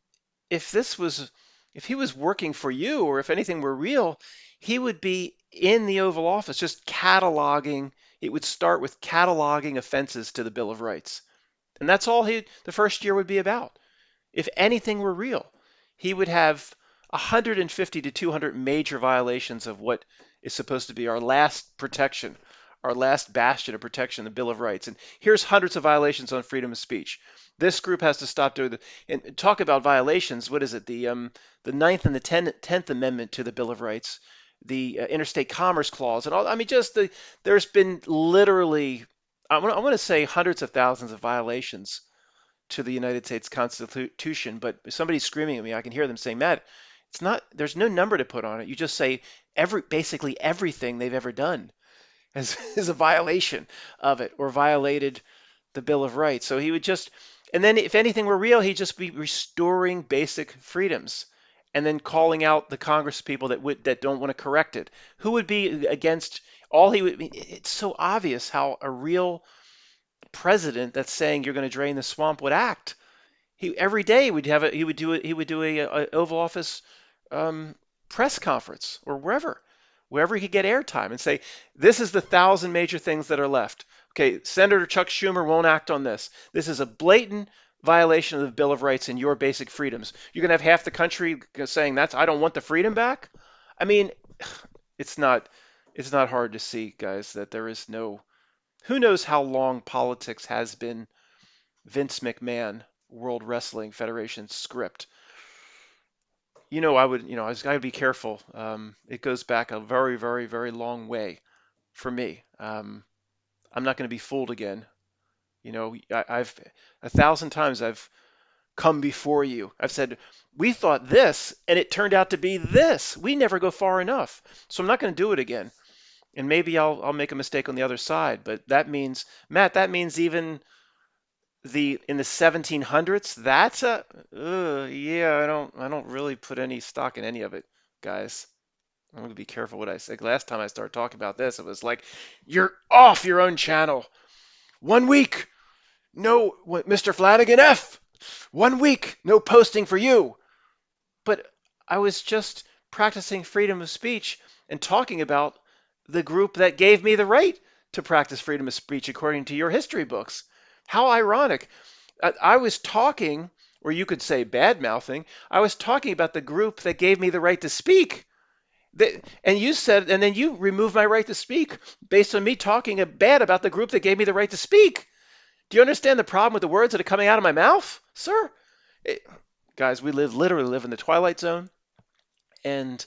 he was working for you, or if anything were real, he would be in the Oval Office just cataloging. It would start with cataloging offenses to the Bill of Rights. And that's all the first year would be about. If anything were real, he would have 150 to 200 major violations of what is supposed to be our last protection, our last bastion of protection, the Bill of Rights. And here's hundreds of violations on freedom of speech. This group has to stop doing and talk about violations. What is it? The Ninth and the Tenth Amendment to the Bill of Rights, the Interstate Commerce Clause, and all. I mean, there's been literally, I want to say hundreds of thousands of violations to the United States Constitution, but if somebody's screaming at me, I can hear them saying, Matt, it's not, there's no number to put on it. You just say basically everything they've ever done is a violation of it or violated the Bill of Rights. So he would just, and then if anything were real, he'd just be restoring basic freedoms and then calling out the Congress people that don't want to correct it. Who would be against all he would? It's so obvious how a real president that's saying you're going to drain the swamp would act. He every day would have he would do a Oval Office um, press conference or wherever he could get airtime and say this is the 1,000 major things that are left. Okay, Senator Chuck Schumer won't act on this. This is a blatant violation of the Bill of Rights and your basic freedoms. You're gonna have half the country saying that's I don't want the freedom back. I mean, it's not it's not hard to see, guys, that there is no. Who knows how long politics has been Vince McMahon, World Wrestling Federation script. I would be careful. It goes back a very, very, very long way for me. I'm not going to be fooled again. I've 1,000 times I've come before you. I've said, we thought this, and it turned out to be this. We never go far enough. So I'm not going to do it again. And maybe I'll make a mistake on the other side, but that means, Matt, that means even in the 1700s, that's yeah, I don't really put any stock in any of it, guys. I'm going to be careful what I say. Last time I started talking about this, it was like, you're off your own channel. 1 week, no, Mr. Flanagan F. 1 week, no posting for you. But I was just practicing freedom of speech and talking about the group that gave me the right to practice freedom of speech according to your history books. How ironic. I was talking, or you could say bad mouthing, I was talking about the group that gave me the right to speak. And you said, and then you removed my right to speak based on me talking bad about the group that gave me the right to speak. Do you understand the problem with the words that are coming out of my mouth, sir? Guys, we literally live in the twilight zone, and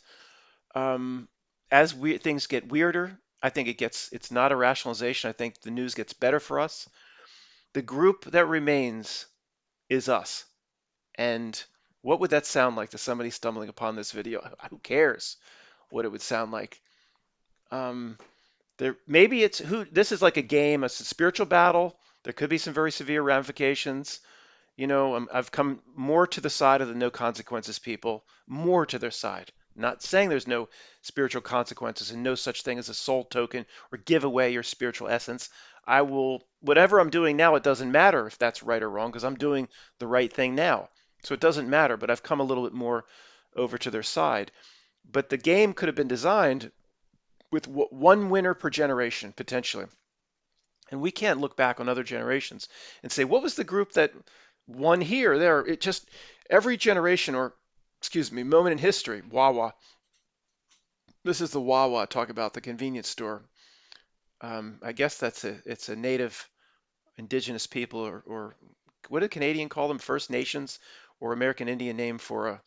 as things get weirder, I think it's not a rationalization. I think the news gets better for us. The group that remains is us. And what would that sound like to somebody stumbling upon this video? Who cares what it would sound like? Um, there maybe it's who this is like a game, a spiritual battle. There could be some very severe ramifications. I've come more to the side of the no consequences people, more to their side. Not saying there's no spiritual consequences and no such thing as a soul token or give away your spiritual essence. I will, whatever I'm doing now, it doesn't matter if that's right or wrong because I'm doing the right thing now. So it doesn't matter, but I've come a little bit more over to their side. But the game could have been designed with one winner per generation, potentially. And we can't look back on other generations and say, what was the group that won here or there? It just, every generation, or excuse me, moment in history, Wawa. This is the Wawa, talk about the convenience store. I guess it's a native indigenous people, or what did Canadian call them? First Nations or American Indian name for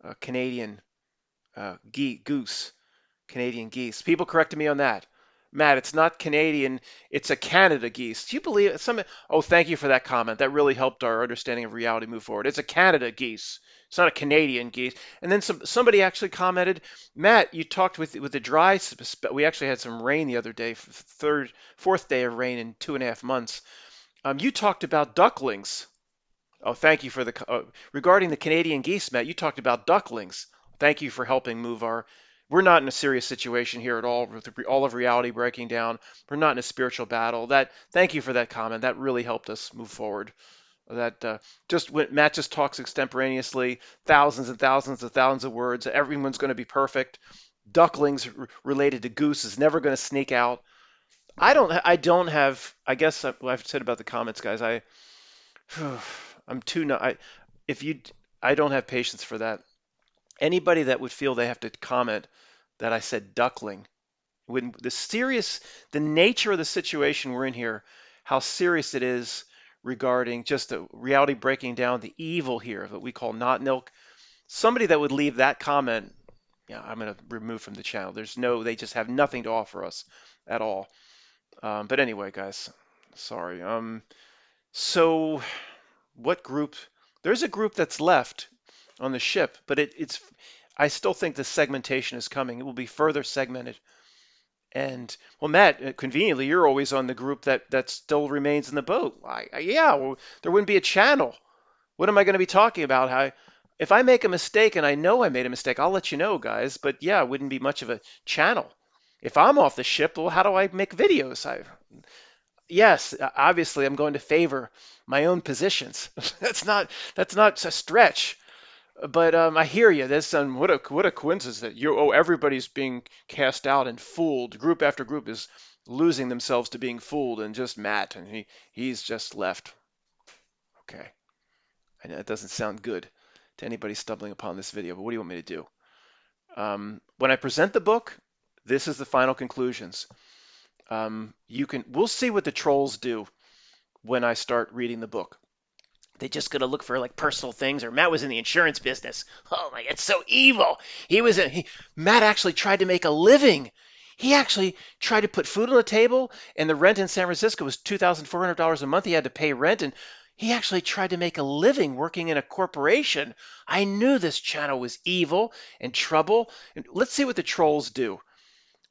a Canadian goose. Canadian geese. People corrected me on that. Matt, it's not Canadian, it's a Canada geese. Do you believe it? Oh, thank you for that comment. That really helped our understanding of reality move forward. It's a Canada geese. It's not a Canadian geese. And then somebody actually commented, Matt, you talked with the dry. We actually had some rain the other day, fourth day of rain in 2.5 months. You talked about ducklings. Oh, thank you for regarding the Canadian geese, Matt. You talked about ducklings. Thank you for helping move our. We're not in a serious situation here at all with all of reality breaking down. We're not in a spiritual battle. Thank you for that comment. That really helped us move forward. That just when Matt just talks extemporaneously, thousands and thousands and thousands of words. Everyone's going to be perfect. Ducklings related to goose is never going to sneak out. I don't have. I guess I've said about the comments, guys. I'm too not. If you, I don't have patience for that. Anybody that would feel they have to comment that I said duckling, when the nature of the situation we're in here, how serious it is regarding just the reality breaking down, the evil here that we call not milk. Somebody that would leave that comment, yeah, I'm going to remove from the channel. They just have nothing to offer us at all. But anyway, guys, sorry. So what group? There's a group that's left on the ship, but it's. I still think the segmentation is coming. It will be further segmented. And well, Matt, conveniently, you're always on the group that still remains in the boat. Yeah, well, there wouldn't be a channel. What am I going to be talking about? If I make a mistake and I know I made a mistake, I'll let you know, guys. But yeah, it wouldn't be much of a channel. If I'm off the ship, well, how do I make videos? Yes, obviously, I'm going to favor my own positions. That's not a stretch. But I hear you. There's what a coincidence that everybody's being cast out and fooled. Group after group is losing themselves to being fooled, and just Matt, and he's just left. Okay, I know it doesn't sound good to anybody stumbling upon this video, but what do you want me to do? When I present the book, this is the final conclusions. We'll see what the trolls do when I start reading the book. They just gonna look for like personal things, or Matt was in the insurance business. Oh my, it's so evil. Matt actually tried to make a living. He actually tried to put food on the table, and the rent in San Francisco was $2,400 a month. He had to pay rent, and he actually tried to make a living working in a corporation. I knew this channel was evil and trouble. And let's see what the trolls do.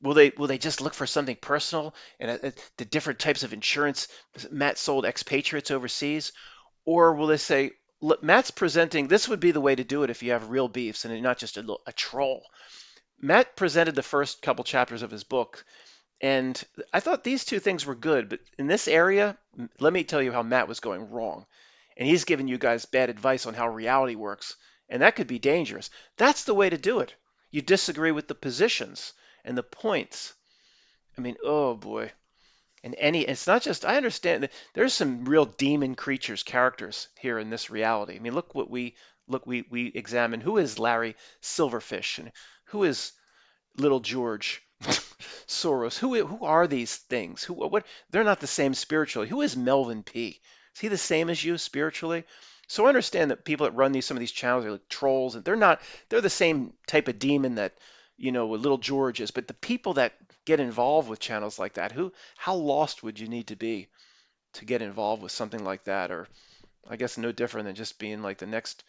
Will they just look for something personal and the different types of insurance Matt sold expatriates overseas? Or will they say, look, Matt's presenting, this would be the way to do it if you have real beefs and you're not just a troll. Matt presented the first couple chapters of his book, and I thought these two things were good, but in this area, let me tell you how Matt was going wrong. And he's giving you guys bad advice on how reality works, and that could be dangerous. That's the way to do it. You disagree with the positions and the points. I mean, oh boy. And it's not just, I understand that there's some real demon creatures, characters here in this reality. I mean, we examine who is Larry Silverfish and who is Little George Soros. Who are these things? What? They're not the same spiritually. Who is Melvin P? Is he the same as you spiritually? So I understand that people that run some of these channels are like trolls, and they're not. They're the same type of demon that Little George is. But the people that get involved with channels like that, how lost would you need to be to get involved with something like that? Or I guess no different than just being like the next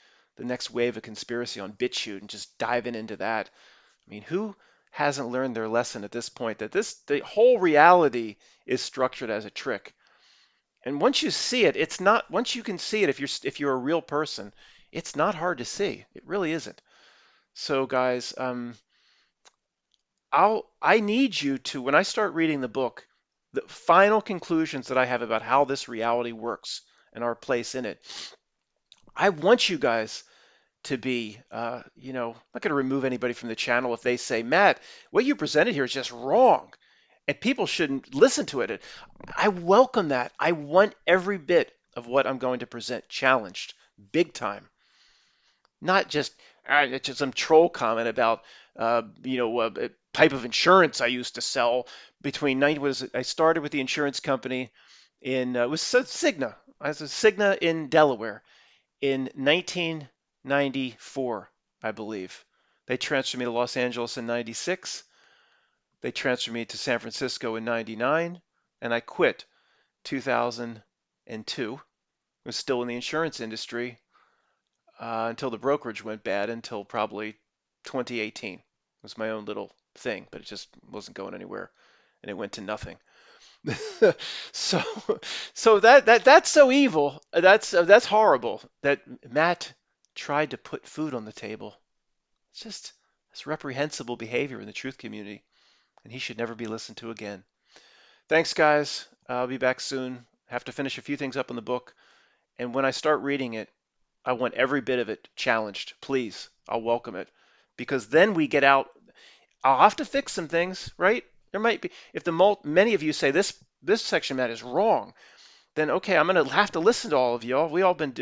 wave of conspiracy on BitChute and just diving into that. I mean, who hasn't learned their lesson at this point that the whole reality is structured as a trick? And once you see it, it's not once you can see it if you're a real person, it's not hard to see. It really isn't. So guys, I need you to when I start reading the book, the final conclusions that I have about how this reality works and our place in it. I want you guys to be, I'm not going to remove anybody from the channel if they say, Matt, what you presented here is just wrong and people shouldn't listen to it. I welcome that. I want every bit of what I'm going to present challenged big time, not just it's just some troll comment about a type of insurance I used to sell between 90 was I started with the insurance company in it was Cigna. I was a Cigna in Delaware in 1994, I believe. They transferred me to Los Angeles in 96. They transferred me to San Francisco in 99, and I quit 2002. I was still in the insurance industry until the brokerage went bad until probably 2018. It was my own little thing, but it just wasn't going anywhere, and it went to nothing. so, so that's so evil. That's horrible. That Matt tried to put food on the table. It's reprehensible behavior in the truth community, and he should never be listened to again. Thanks, guys. I'll be back soon. Have to finish a few things up in the book, and when I start reading it, I want every bit of it challenged. Please, I'll welcome it, because then we get out. I'll have to fix some things, right? There might be if many of you say this section, Matt, is wrong, then okay, I'm going to have to listen to all of y'all. We all been,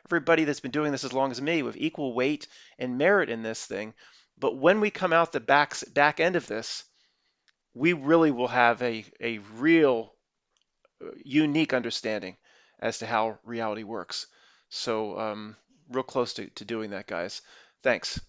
everybody that's been doing this as long as me with equal weight and merit in this thing. But when we come out the back end of this, we really will have a real unique understanding as to how reality works. So real close to doing that, guys. Thanks.